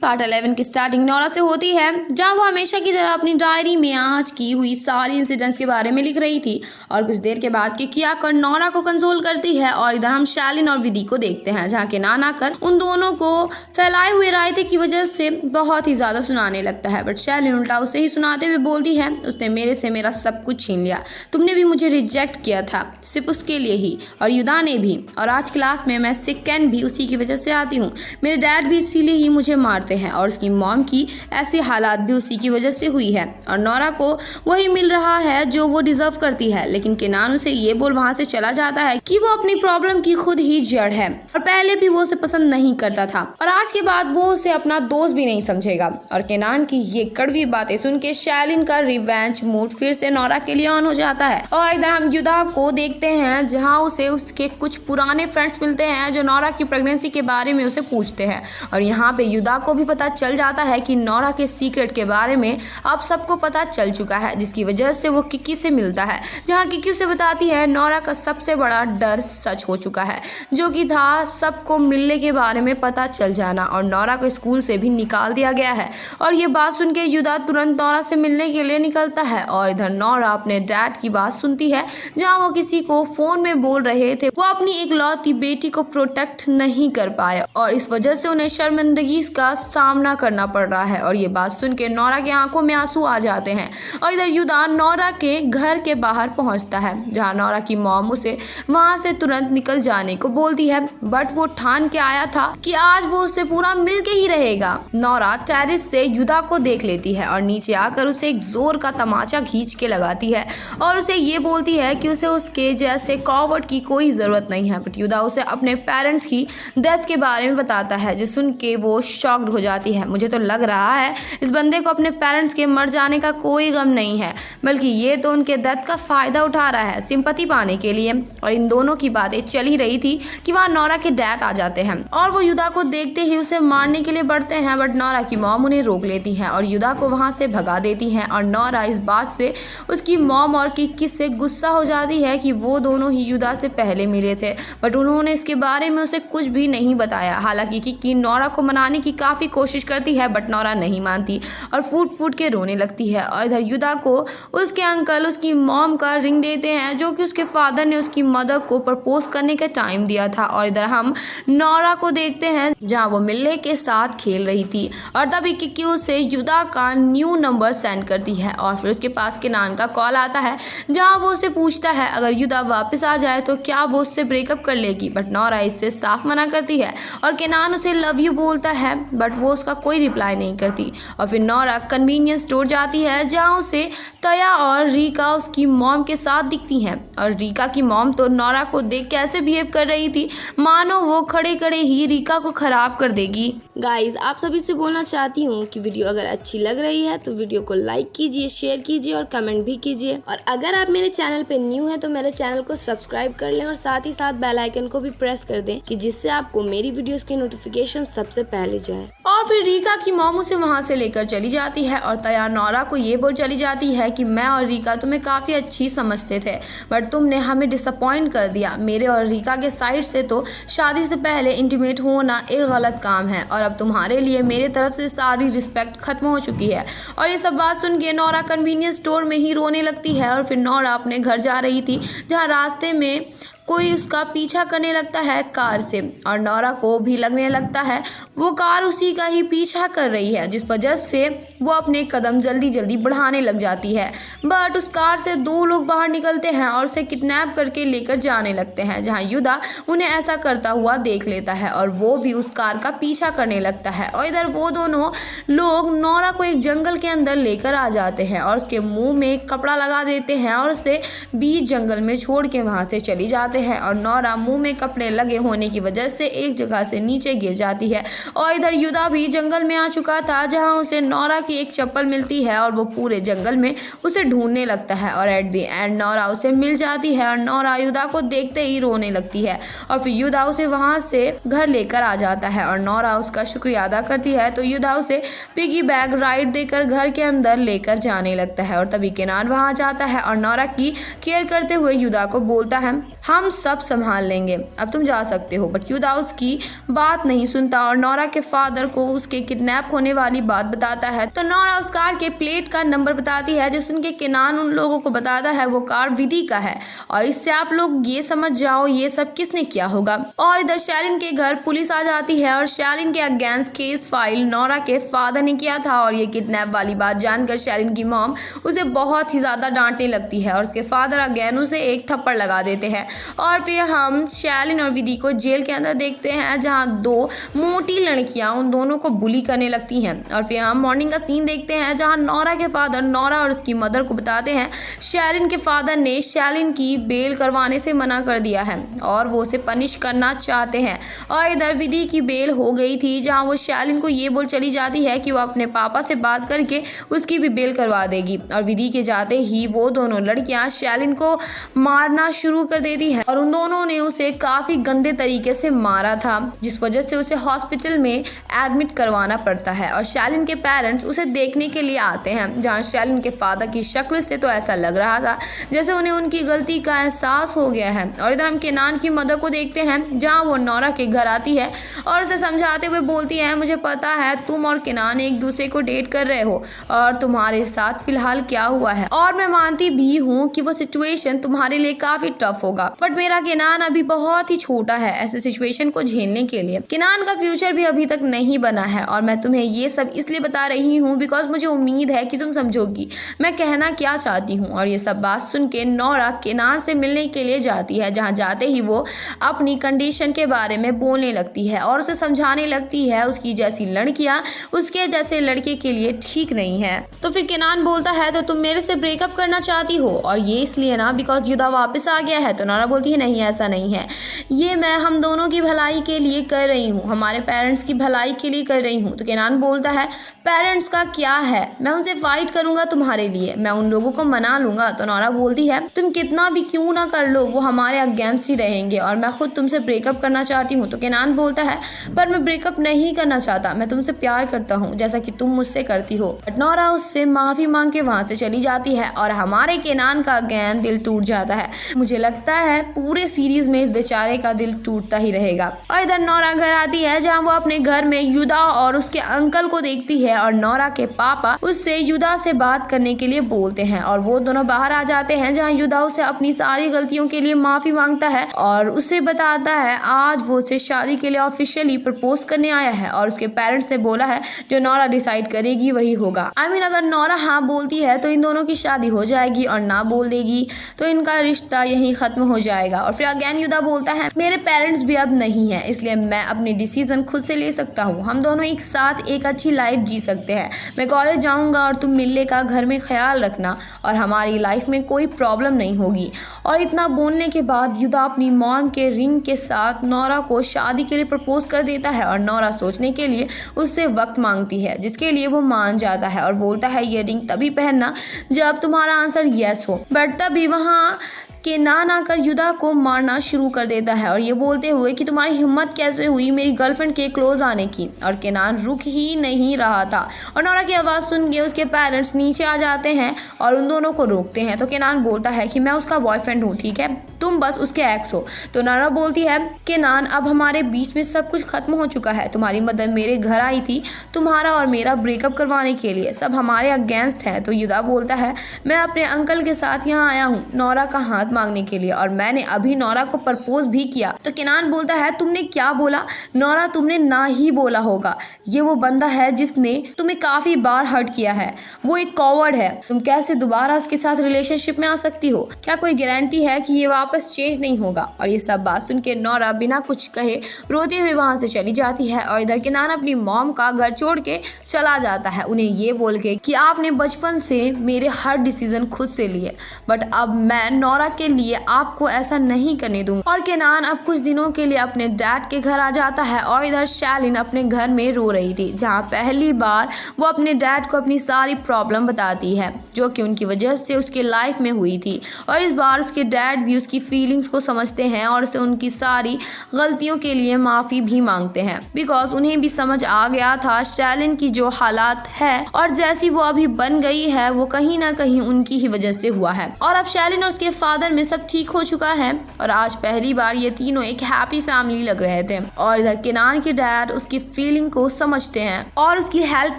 Part 11 की starting Nora से होती है, जहां वो हमेशा की तरह अपनी डायरी में आज की हुई सारी इंसिडेंट्स के बारे में लिख रही थी। और कुछ देर के बाद किकी आकर नोरा को कंसोल करती है और इधर हम शैलिन और विधि को देखते हैं, जहां केनान आकर उन दोनों को फैलाए हुए रायते की वजह से बहुत ही ज्यादा सुनाने लगता है। बट शैलिन उल्टा उसे ही सुनाते हुए बोलती है, उसने मेरे से मेरा सब कुछ छीन लिया, तुमने भी मुझे रिजेक्ट किया था सिर्फ उसके लिए ही, और युदा ने भी, और आज क्लास में मैं सेकेंड भी उसी की वजह से आती हूँ। मेरे डैड भी इसीलिए ही मुझे मारते हैं और उसकी मॉम की ऐसी हालात भी उसी की वजह से हुई है, और नोरा को वही मिल रहा है जो वो डिजर्व करती है। लेकिन केनान उसे ये बोल वहाँ से चला जाता है कि वो अपनी प्रॉब्लम की खुद ही जड़ है और पहले भी वो उसे पसंद नहीं करता था और आज के बाद वो उसे अपना दोस्त भी नहीं समझेगा। और केनान की ये कड़वी बातें सुन के शैलिन का रिवेंज मूड फिर से नोरा के लिए ऑन हो जाता है। और इधर हम युदा को देखते हैं, जहाँ उसे उसके कुछ पुराने फ्रेंड्स मिलते हैं जो नोरा की प्रेगनेंसी के बारे में उसे पूछते हैं। और यहाँ पे युदा को भी पता चल जाता है कि नोरा के सीक्रेट के बारे में अब सबको पता चल चुका है, जिसकी वजह से वो किकी से मिलता है, जहाँ किकी उसे बताती है नोरा का सबसे बड़ा डर सच हो चुका है, जो कि था सबको मिलने के बारे में पता चल जाना, और नोरा को स्कूल से भी निकाल दिया गया है। और ये बात सुन के युदा तुरंत नोरा से मिलने के लिए निकलता है। और इधर नोरा अपने डैड की बात सुनती है, जहाँ वो किसी को फोन में बोल रहे थे वो अपनी इकलौती बेटी को प्रोटेक्ट नहीं कर पाए और इस वजह से उन्हें शर्मिंदगी का सामना करना पड़ रहा है। और ये बात सुन के नोरा की आंखों में आंसू आ जाते हैं। और इधर युदा नोरा के घर के बाहर पहुंचता है, जहां नोरा की मॉम उसे वहां से तुरंत निकल जाने को बोलती है, बट वो ठान के आया था कि आज वो उससे पूरा मिल के ही रहेगा। नोरा टेरिस से युदा को देख लेती है और नीचे आकर उसे एक जोर का तमाचा खींच के लगाती है और उसे ये बोलती है कि उसे उसके जैसे कॉवर्ड की कोई ज़रूरत नहीं है। बट युदा उसे अपने पेरेंट्स की डेथ के बारे में बताता है, जो सुन के वो शॉक्ड हो जाती है। मुझे तो लग रहा है इस बंदे को अपने पेरेंट्स के मर जाने का कोई गम नहीं है, बल्कि ये तो उनके डेथ का फ़ायदा उठा रहा है सिंपैथी पाने के लिए। और इन दोनों की बातें चल ही रही थी कि वहाँ नोरा के डैड आ जाते हैं और वो युदा को देखते ही उसे मारने के लिए बढ़ते हैं, बट नोरा की मॉम उन्हें रोक लेती हैं और युदा को वहाँ से भगा देती हैं। और नोरा इस बात से उसकी मॉम और किकी से गुस्सा हो जाती है कि वो दोनों ही युदा से पहले मिले थे, बट उन्होंने इसके बारे में उसे कुछ भी नहीं बताया। हालांकि किकी नोरा को मनाने की काफ़ी कोशिश करती है, बट नोरा नहीं मानती और फूट फूट के रोने लगती है। और इधर युदा को उसके अंकल उसकी मॉम का रिंग देते हैं, जो कि उसके फादर ने उसकी मदर को प्रपोज करने का टाइम दिया था। और इधर हम नोरा को देखते हैं, जहाँ वो मिल्ले के साथ खेल रही थी और तभी किकी उसे युदा का न्यू नंबर सेंड करती है। और फिर उसके पास केनान का कॉल आता है, जहाँ वो उसे पूछता है अगर युदा वापस आ जाए तो क्या वो उससे ब्रेकअप कर लेगी, बट नोरा इससे साफ मना करती है। और केनान उसे लव यू बोलता है, बट वो उसका कोई रिप्लाई नहीं करती। और फिर नोरा कन्वीनियंस स्टोर जाती है, जहाँ उसे तया और रीका उसकी मॉम के साथ दिखती हैं। और रीका की मॉम तो नोरा को देख कैसे बिहेव कर रही थी, मानो वो खड़े खड़े ही रीका को खराब कर देगी। गाइज, आप सभी से बोलना चाहती हूँ कि वीडियो अगर अच्छी लग रही है तो वीडियो को लाइक कीजिए, शेयर कीजिए और कमेंट भी कीजिए। और अगर आप मेरे चैनल पे न्यू हैं तो मेरे चैनल को सब्सक्राइब कर लें और साथ ही साथ बेल आइकन को भी प्रेस कर दें, कि जिससे आपको मेरी वीडियोस की नोटिफिकेशन सबसे पहले जाए। और फिर रीका की मॉम उसे वहाँ से लेकर चली जाती है और तैयार नोरा को ये बोल चली जाती है कि मैं और रीका तुम्हें काफ़ी अच्छी समझते थे, बट तुमने हमें डिसअपॉइंट कर दिया। मेरे और रीका के साइड से तो शादी से पहले इंटीमेट होना एक गलत काम है और अब तुम्हारे लिए मेरे तरफ से सारी रिस्पेक्ट खत्म हो चुकी है। और ये सब बात सुन के नोरा कन्वीनियंस स्टोर में ही रोने लगती है। और फिर नोरा अपने घर जा रही थी, जहाँ रास्ते में कोई उसका पीछा करने लगता है कार से, और नोरा को भी लगने लगता है वो कार उसी का ही पीछा कर रही है, जिस वजह से वो अपने कदम जल्दी जल्दी बढ़ाने लग जाती है। बट उस कार से दो लोग बाहर निकलते हैं और उसे किडनैप करके लेकर जाने लगते हैं, जहां युदा उन्हें ऐसा करता हुआ देख लेता है और वो भी उस कार का पीछा करने लगता है। और इधर वो दोनों लोग नोरा को एक जंगल के अंदर लेकर आ जाते हैं और उसके मुँह में कपड़ा लगा देते हैं और उसे बीच जंगल में छोड़ के वहाँ से चली जाती है। और नोरा मुंह में कपड़े लगे होने की वजह से एक जगह से नीचे गिर जाती है। और इधर युदा भी जंगल में आ चुका था, जहां उसे नोरा की एक चप्पल मिलती है और वो पूरे जंगल में उसे ढूंढने लगता है और एट द एंड नोरा उसे मिल जाती है और नोरा युदा को देखते ही रोने लगती है। और फिर युदा उसे वहां से घर लेकर आ जाता है और नोरा उसका शुक्रिया अदा करती है, तो युदा उसे पिगी बैग राइड देकर घर के अंदर लेकर जाने लगता है। और तभी केनान वहां जाता है और नोरा की केयर करते हुए युदा को बोलता है, हम हम सब संभाल लेंगे, अब तुम जा सकते हो। बट युदा उसकी बात नहीं सुनता और नोरा के फादर को उसके किडनैप होने वाली बात बताता है। तो नोरा उस कार के प्लेट का नंबर बताती है जो सुन के केनान उन लोगों को बताता है वो कार विधि का है और इससे आप लोग ये समझ जाओ ये सब किसने किया होगा। और इधर शैलिन के घर पुलिस आ जाती है और शैलिन के अगेंस्ट केस फाइल नोरा के फादर ने किया था और ये किडनैप वाली बात जानकर शैलिन की मॉम उसे बहुत ही ज़्यादा डांटने लगती है और उसके फादर अगेन उसे एक थप्पड़ लगा देते हैं। और फिर हम शैलिन और विधि को जेल के अंदर देखते हैं जहाँ दो मोटी लड़कियाँ उन दोनों को बुली करने लगती हैं। और फिर हम मॉर्निंग का सीन देखते हैं जहाँ नोरा के फादर नोरा और उसकी मदर को बताते हैं शैलिन के फादर ने शैलिन की बेल करवाने से मना कर दिया है और वो उसे पनिश करना चाहते हैं। और इधर विधि की बेल हो गई थी जहाँ वो शैलिन को ये बोल चली जाती है कि वो अपने पापा से बात करके उसकी भी बेल करवा देगी। और विधि के जाते ही वो दोनों लड़कियां शैलिन को मारना शुरू कर देती है और उन दोनों ने उसे काफ़ी गंदे तरीके से मारा था जिस वजह से उसे हॉस्पिटल में एडमिट करवाना पड़ता है। और शैलिन के पेरेंट्स उसे देखने के लिए आते हैं जहाँ शैलिन के फादर की शक्ल से तो ऐसा लग रहा था जैसे उन्हें उनकी गलती का एहसास हो गया है। और इधर हम केनान की मदर को देखते हैं जहाँ वो नोरा के घर आती है और उसे समझाते हुए बोलती है मुझे पता है तुम और केनान एक दूसरे को डेट कर रहे हो और तुम्हारे साथ फिलहाल क्या हुआ है और मैं मानती भी हूँ कि वो सिचुएशन तुम्हारे लिए काफ़ी टफ होगा बट मेरा केनान अभी बहुत ही छोटा है ऐसे सिचुएशन को झेलने के लिए। केनान का फ्यूचर भी अभी तक नहीं बना है और मैं तुम्हें ये सब इसलिए बता रही हूँ बिकॉज मुझे उम्मीद है कि तुम समझोगी मैं कहना क्या चाहती हूँ। और ये सब बात सुन के नोरा केनान से मिलने के लिए जाती है जहाँ जाते ही वो अपनी कंडीशन के बारे में बोलने लगती है और उसे समझाने लगती है उसकी जैसी लड़कियाँ उसके जैसे लड़के के लिए ठीक नहीं है। तो फिर केनान बोलता है तो तुम मेरे से ब्रेकअप करना चाहती हो और ये इसलिए ना बिकॉज युदा वापस आ गया है। तो नोरा बोलती है नहीं ऐसा नहीं है, ये मैं हम दोनों की भलाई के लिए कर रही हूँ, हमारे पेरेंट्स की भलाई के लिए कर रही हूँ। तो केनान बोलता है पेरेंट्स का क्या है, मैं उनसे फाइट करूंगा तुम्हारे लिए, मैं उन लोगों को मना लूंगा। तो नोरा बोलती है तुम कितना भी क्यों ना कर लो वो हमारे अगेंस्ट ही रहेंगे और मैं खुद तुमसे ब्रेकअप करना चाहती हूँ। तो केनान बोलता है पर मैं ब्रेकअप नहीं करना चाहता, मैं तुमसे प्यार करता हूँ जैसा कि तुम मुझसे करती हो। बट नोरा उससे माफ़ी मांग के वहाँ से चली जाती है और हमारे केनान का अगेन दिल टूट जाता है। मुझे लगता है पूरे सीरीज में इस बेचारे का दिल टूटता ही रहेगा। और इधर नोरा घर आती है जहाँ वो अपने घर में युदा और उसके अंकल को देखती है और नोरा के पापा उससे युदा से बात करने के लिए बोलते हैं और वो दोनों बाहर आ जाते हैं जहाँ युदा उसे अपनी सारी गलतियों के लिए माफ़ी मांगता है और उसे बताता है आज वो उसे शादी के लिए ऑफिशियली प्रपोज करने आया है और उसके पेरेंट्स ने बोला है जो नोरा डिसाइड करेगी वही होगा। अगर नोरा हाँ बोलती है तो इन दोनों की शादी हो जाएगी और ना बोल देगी तो इनका रिश्ता यहीं ख़त्म हो जाएगा। और फिर अगेन युदा बोलता है मेरे पेरेंट्स भी अब नहीं है इसलिए मैं अपनी डिसीजन खुद से ले सकता हूँ, हम दोनों एक साथ एक अच्छी लाइफ जी सकते हैं, मैं कॉलेज जाऊँगा और तुम मिलने का घर में ख्याल रखना और हमारी लाइफ में कोई प्रॉब्लम नहीं होगी। और इतना बोलने के बाद युदा अपनी मॉम के रिंग के साथ नोरा को शादी के लिए प्रपोज कर देता है और नोरा सोचने के लिए उससे वक्त मांगती है जिसके लिए वो मान जाता है और बोलता है ये रिंग तभी पहनना जब तुम्हारा आंसर यस हो। बट तभी वहाँ केनान आकर युदा को मारना शुरू कर देता है और ये बोलते हुए कि तुम्हारी हिम्मत कैसे हुई मेरी गर्लफ्रेंड के क्लोज आने की। और केनान रुक ही नहीं रहा था और नोरा की आवाज़ सुन के उसके पेरेंट्स नीचे आ जाते हैं और उन दोनों को रोकते हैं। तो केनान बोलता है कि मैं उसका बॉयफ्रेंड हूँ, ठीक है, तुम बस उसके एक्स हो। तो नोरा बोलती है केनान अब हमारे बीच में सब कुछ खत्म हो चुका है, तुम्हारी मदर मेरे घर आई थी तुम्हारा और मेरा ब्रेकअप करवाने के लिए, सब हमारे अगेंस्ट है। तो युदा बोलता है मैं अपने अंकल के साथ यहाँ आया हूँ नोरा का हाथ मांगने के लिए और मैंने अभी नोरा को प्रपोज भी किया। तो केनान बोलता है तुमने क्या बोला? नोरा तुमने ना ही बोला होगा, ये वो बंदा है जिसने तुम्हें काफी बार हर्ट किया है, वो एक कॉवर्ड है, तुम कैसे दोबारा उसके साथ रिलेशनशिप में आ सकती हो? क्या कोई गारंटी है कि ये वापस चेंज नहीं होगा? और ये सब बात सुन के नोरा बिना कुछ कहे रोते हुए वहां से चली जाती है और इधर केनान अपनी मॉम का घर छोड़ के चला जाता है उन्हें ये बोल के कि आपने बचपन से मेरे हर डिसीजन खुद से लिए बट अब मैं नोरा के लिए आपको ऐसा नहीं करने दूंगा। और केनान अब कुछ दिनों के लिए अपने डैड के घर आ जाता है और इधर शैलिन अपने घर में रो रही थी जहाँ पहली बार वो अपने डैड को अपनी सारी प्रॉब्लम बताती है जो कि उनकी वजह से उसके लाइफ में हुई थी। और इस बार उसके डैड भी उसकी फीलिंग्स को समझते हैं और उसे उनकी सारी गलतियों के लिए माफ़ी भी मांगते हैं बिकॉज उन्हें भी समझ आ गया था शैलिन की जो हालात है और जैसी वो अभी बन गई है वो कहीं ना कहीं उनकी ही वजह से हुआ है। और अब शैलिन और उसके फादर फादर में सब ठीक हो चुका है और आज पहली बार ये तीनों एक हैप्पी फैमिली लग रहे थे। और इधर केनान के डैड उसकी फीलिंग को समझते हैं और उसकी हेल्प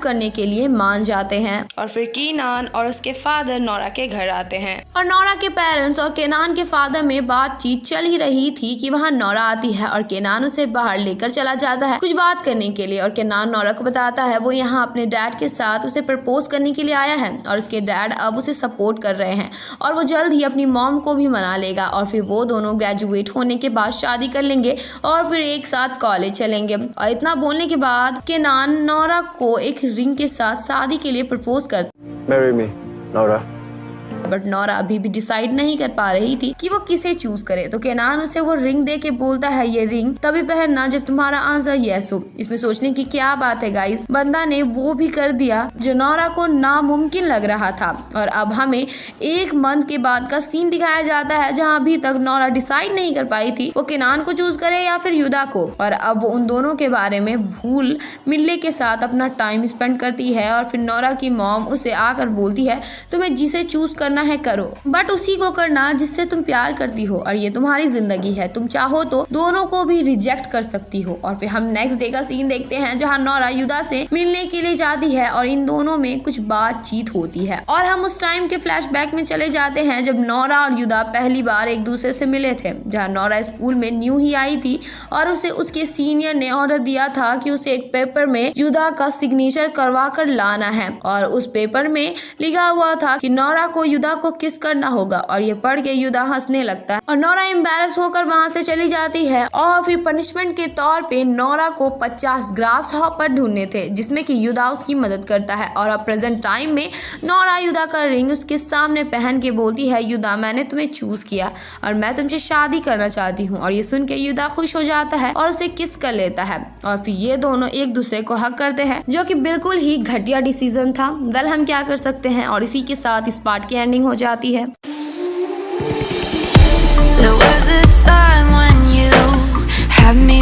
करने के लिए मान जाते हैं। और फिर केनान और उसके फादर नोरा के घर आते हैं और नोरा के पेरेंट्स और केनान के फादर में बातचीत चल ही रही थी कि वहाँ नोरा आती है और केनान उसे बाहर लेकर चला जाता है कुछ बात करने के लिए। और केनान नोरा को बताता है वो यहाँ अपने डैड के साथ उसे प्रपोज करने के लिए आया है और उसके डैड अब उसे सपोर्ट कर रहे हैं और वो जल्द ही अपनी मॉम को भी मना लेगा और फिर वो दोनों ग्रेजुएट होने के बाद शादी कर लेंगे और फिर एक साथ कॉलेज चलेंगे। और इतना बोलने के बाद केनान नोरा को एक रिंग के साथ शादी के लिए प्रपोज कर Marry me, Nora. But Nora अभी भी डिसाइड नहीं कर पा रही थी कि वो किसे चूज करे। तो केनान उसे वो रिंग दे के बोलता है ये रिंग तभी पहनना जब तुम्हारा आंसर यस हो। इसमें सोचने की क्या बात है गाइस, बंदा ने वो भी कर दिया जो नोरा को नामुमकिन लग रहा था। और अब हमें एक मंथ के बाद का सीन दिखाया जाता है जहाँ अभी तक नोरा डिसाइड नहीं कर पाई थी वो केनान को चूज करे या फिर युदा को। और अब वो उन दोनों के बारे में भूल मिलने के साथ अपना टाइम स्पेंड करती है और फिर नोरा की मॉम उसे आकर बोलती है तुम्हें जिसे चूज करना है करो बट उसी को करना जिससे तुम प्यार करती हो और ये तुम्हारी जिंदगी है, तुम चाहो तो दोनों को भी रिजेक्ट कर सकती हो। और फिर हम नेक्स्ट डे का सीन देखते हैं जहां नोरा युदा से मिलने के लिए जाती है और इन दोनों में कुछ बातचीत होती है। और हम उस टाइम के फ्लैशबैक में चले जाते हैं जब नोरा और युदा पहली बार एक दूसरे से मिले थे, जहाँ नोरा स्कूल में न्यू ही आई थी और उसे उसके सीनियर ने ऑर्डर दिया था कि उसे एक पेपर में युदा का सिग्नेचर करवा कर लाना है। और उस पेपर में लिखा हुआ था कि नोरा को युदा को किस करना होगा और ये पढ़ के युदा हंसने लगता है और नोरा एम्बैरस होकर वहां से चली जाती है। और फिर पनिशमेंट के तौर पे नोरा को 50 ग्रास हॉपर ढूंढने थे जिसमें कि युदा उसकी मदद करता है। और अब प्रेजेंट टाइम में नोरा युदा का रिंग उसके सामने पहन के बोलती है युदा मैंने तुम्हें चूज किया और मैं तुमसे शादी करना चाहती हूँ। और ये सुन के युदा खुश हो जाता है और उसे किस कर लेता है और फिर ये दोनों एक दूसरे को हक करते हैं जो कि बिल्कुल ही घटिया डिसीजन था। वेल हम क्या कर सकते हैं। और इसी के साथ इस पार्ट की एंडिंग हो जाती है। There was a time when you had me